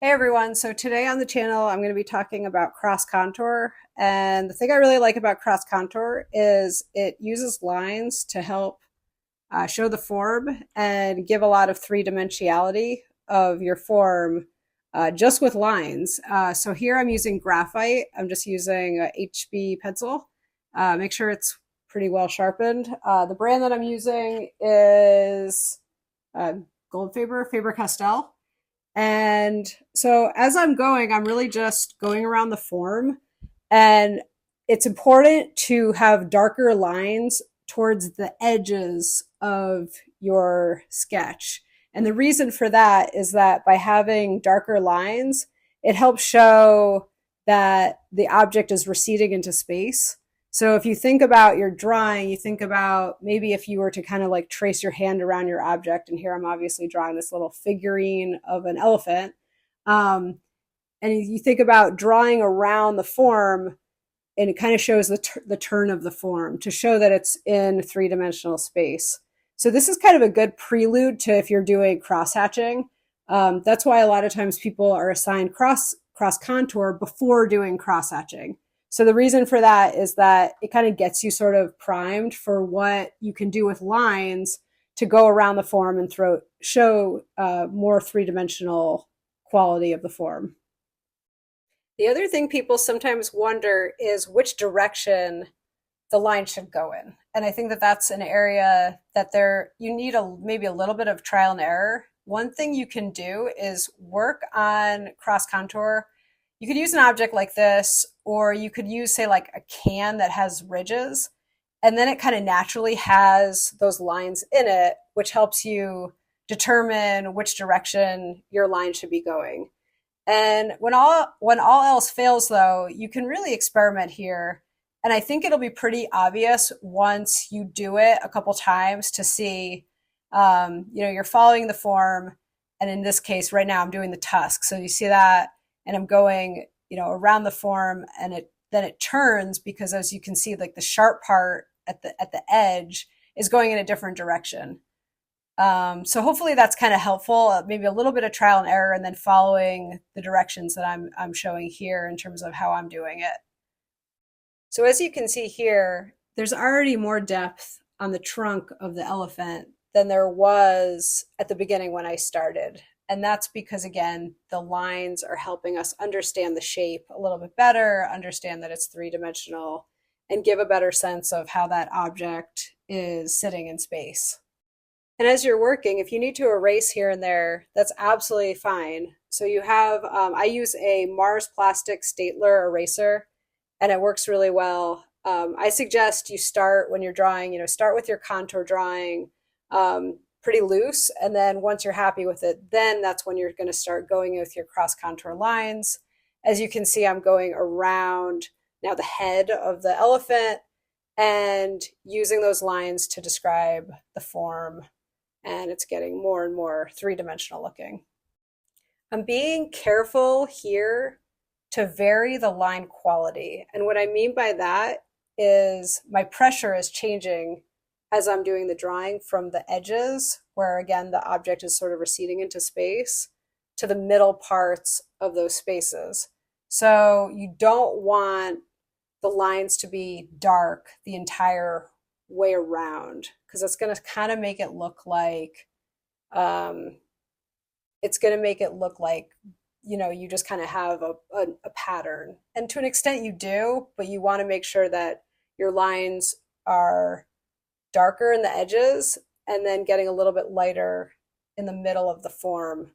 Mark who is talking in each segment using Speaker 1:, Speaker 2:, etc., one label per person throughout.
Speaker 1: Hey everyone, so today on the channel I'm going to be talking about cross contour. And the thing I really like about cross contour is it uses lines to help show the form and give a lot of three-dimensionality of your form just with lines. So here I'm using graphite. I'm just using a HB pencil. Make sure it's pretty well sharpened. The brand that I'm using is uh, Faber-Castell. And so as I'm going, I'm really just going around the form. And it's important to have darker lines towards the edges of your sketch. And the reason for that is that by having darker lines, it helps show that the object is receding into space. So if you think about your drawing, you think about maybe if you were to kind of like trace your hand around your object, and here I'm obviously drawing this little figurine of an elephant. Um, and you think about drawing around the form, and it kind of shows the turn of the form to show that it's in three-dimensional space. So this is kind of a good prelude to if you're doing cross-hatching. That's why a lot of times people are assigned cross contour before doing cross-hatching. So the reason for that is that it kind of gets you sort of primed for what you can do with lines to go around the form and show more three-dimensional quality of the form. The other thing people sometimes wonder is which direction the line should go in. And I think that that's an area that you need maybe a little bit of trial and error. One thing you can do is work on cross contour. You could use an object like this, or you could use, say, like a can that has ridges, and then it kind of naturally has those lines in it, which helps you determine which direction your line should be going. And when all else fails, though, you can really experiment here. And I think it'll be pretty obvious once you do it a couple times to see, you're following the form. And in this case, right now, I'm doing the tusk. So you see that, and I'm going, around the form, and then it turns because, as you can see, like the sharp part at the edge is going in a different direction. So hopefully that's kind of helpful. Maybe a little bit of trial and error, and then following the directions that I'm showing here in terms of how I'm doing it. So as you can see here, there's already more depth on the trunk of the elephant than there was at the beginning when I started. And that's because, again, the lines are helping us understand the shape a little bit better, understand that it's three-dimensional, and give a better sense of how that object is sitting in space. And as you're working, if you need to erase here and there, that's absolutely fine. So you have, I use a Mars Plastic Stapler eraser, and it works really well. I suggest you start when you're drawing, start with your contour drawing pretty loose. And then once you're happy with it, then that's when you're going to start going with your cross contour lines. As you can see, I'm going around now the head of the elephant and using those lines to describe the form, and it's getting more and more three-dimensional looking. I'm being careful here to vary the line quality. And what I mean by that is my pressure is changing as I'm doing the drawing from the edges, where again, the object is sort of receding into space, to the middle parts of those spaces. So you don't want the lines to be dark the entire way around, because it's going to kind of make it look like you just kind of have a pattern. And to an extent you do, but you want to make sure that your lines are darker in the edges and then getting a little bit lighter in the middle of the form.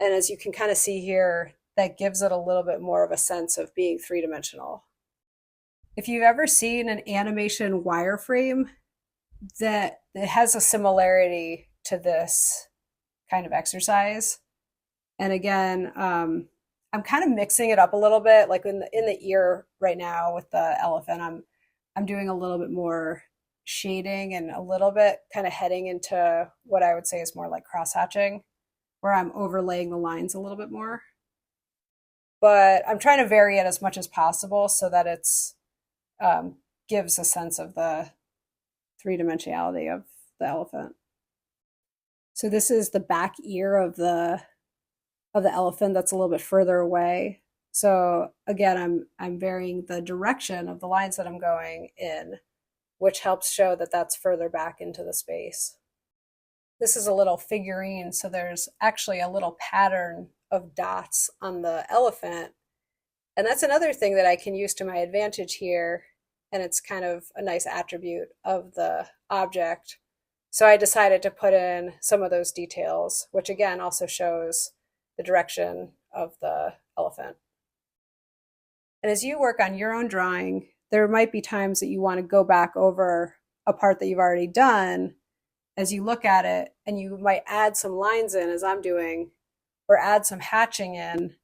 Speaker 1: And as you can kind of see here, that gives it a little bit more of a sense of being three-dimensional. If you've ever seen an animation wireframe, that it has a similarity to this kind of exercise. And again, I'm kind of mixing it up a little bit, like in the ear right now with the elephant. I'm doing a little bit more shading and a little bit kind of heading into what I would say is more like cross hatching, where I'm overlaying the lines a little bit more. But I'm trying to vary it as much as possible so that it's gives a sense of the three-dimensionality of the elephant. So this is the back ear of the of the elephant that's a little bit further away. So again, I'm varying the direction of the lines that I'm going in, which helps show that that's further back into the space. This is a little figurine, so there's actually a little pattern of dots on the elephant. And that's another thing that I can use to my advantage here. And it's kind of a nice attribute of the object. So I decided to put in some of those details, which again also shows the direction of the elephant. And as you work on your own drawing, there might be times that you want to go back over a part that you've already done as you look at it, and you might add some lines in, as I'm doing, or add some hatching in,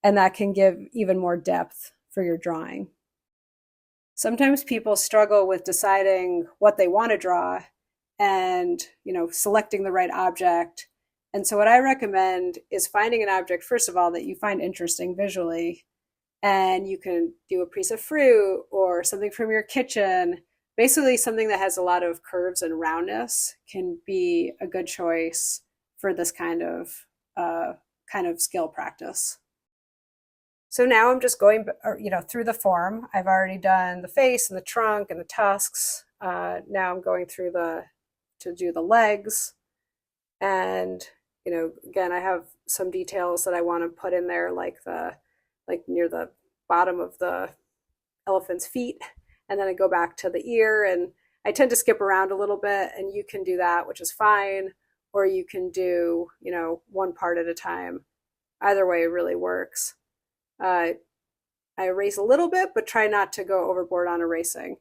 Speaker 1: and that can give even more depth for your drawing. Sometimes people struggle with deciding what they want to draw and, selecting the right object. And so what I recommend is finding an object, first of all, that you find interesting visually. And you can do a piece of fruit or something from your kitchen. Basically, something that has a lot of curves and roundness can be a good choice for this kind of skill practice. So now I'm just going, through the form. I've already done the face and the trunk and the tusks. Now I'm going through to do the legs. And, again, I have some details that I want to put in there, like near the bottom of the elephant's feet. And then I go back to the ear, and I tend to skip around a little bit, and you can do that, which is fine. Or you can do, one part at a time. Either way really works. I erase a little bit, but try not to go overboard on erasing.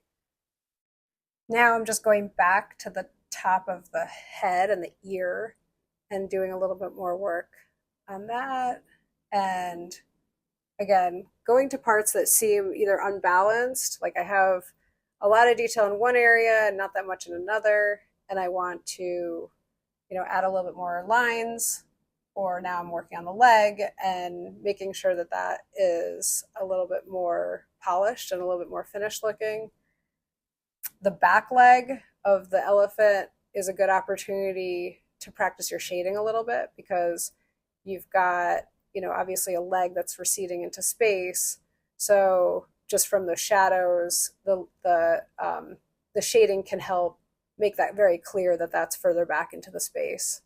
Speaker 1: Now I'm just going back to the top of the head and the ear and doing a little bit more work on that. And again, going to parts that seem either unbalanced, like I have a lot of detail in one area and not that much in another, and I want to, add a little bit more lines. Or now I'm working on the leg and making sure that that is a little bit more polished and a little bit more finished looking. The back leg of the elephant is a good opportunity to practice your shading a little bit, because you've got, obviously a leg that's receding into space. So just from the shadows, the shading can help make that very clear that that's further back into the space.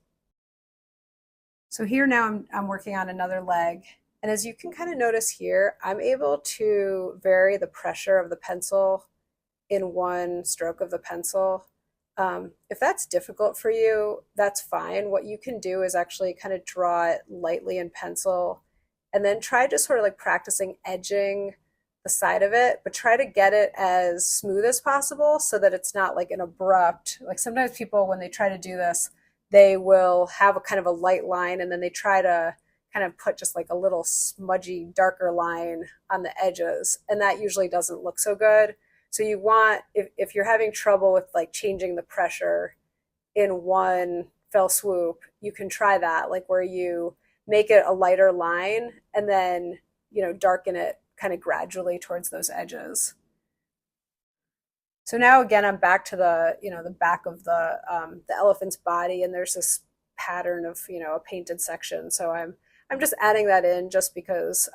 Speaker 1: So here now I'm working on another leg. And as you can kind of notice here, I'm able to vary the pressure of the pencil in one stroke of the pencil. If that's difficult for you, that's fine. What you can do is actually kind of draw it lightly in pencil, and then try just sort of like practicing edging the side of it, but try to get it as smooth as possible so that it's not like an abrupt, like sometimes people, when they try to do this, they will have a kind of a light line, and then they try to kind of put just like a little smudgy, darker line on the edges. And that usually doesn't look so good. So you want, if you're having trouble with like changing the pressure in one fell swoop, you can try that, like where you make it a lighter line and then, darken it kind of gradually towards those edges. So now again, I'm back to the back of the elephant's body, and there's this pattern of, a painted section. So I'm just adding that in just because,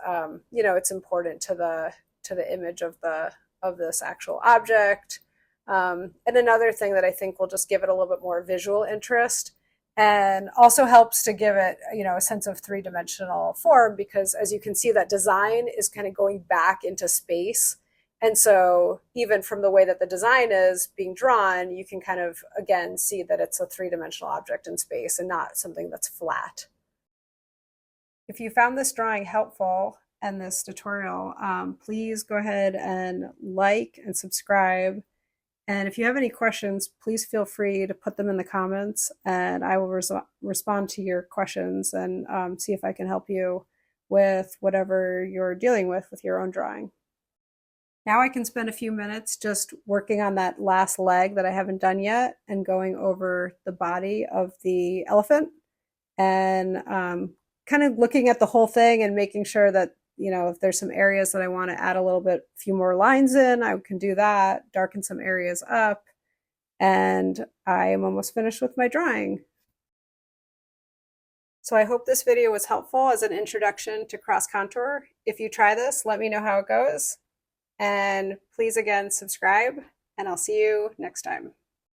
Speaker 1: it's important to the image of this actual object. And another thing that I think will just give it a little bit more visual interest, and also helps to give it, a sense of three-dimensional form, because as you can see, that design is kind of going back into space. And so even from the way that the design is being drawn, you can kind of, again, see that it's a three-dimensional object in space and not something that's flat. If you found this drawing helpful and this tutorial, please go ahead and like and subscribe. And if you have any questions, please feel free to put them in the comments, and I will respond to your questions and see if I can help you with whatever you're dealing with your own drawing. Now I can spend a few minutes just working on that last leg that I haven't done yet, and going over the body of the elephant, and kind of looking at the whole thing and making sure that, if there's some areas that I want to add a few more lines in, I can do that, darken some areas up, and I am almost finished with my drawing. So I hope this video was helpful as an introduction to cross contour. If you try this, let me know how it goes. And please again, subscribe, and I'll see you next time.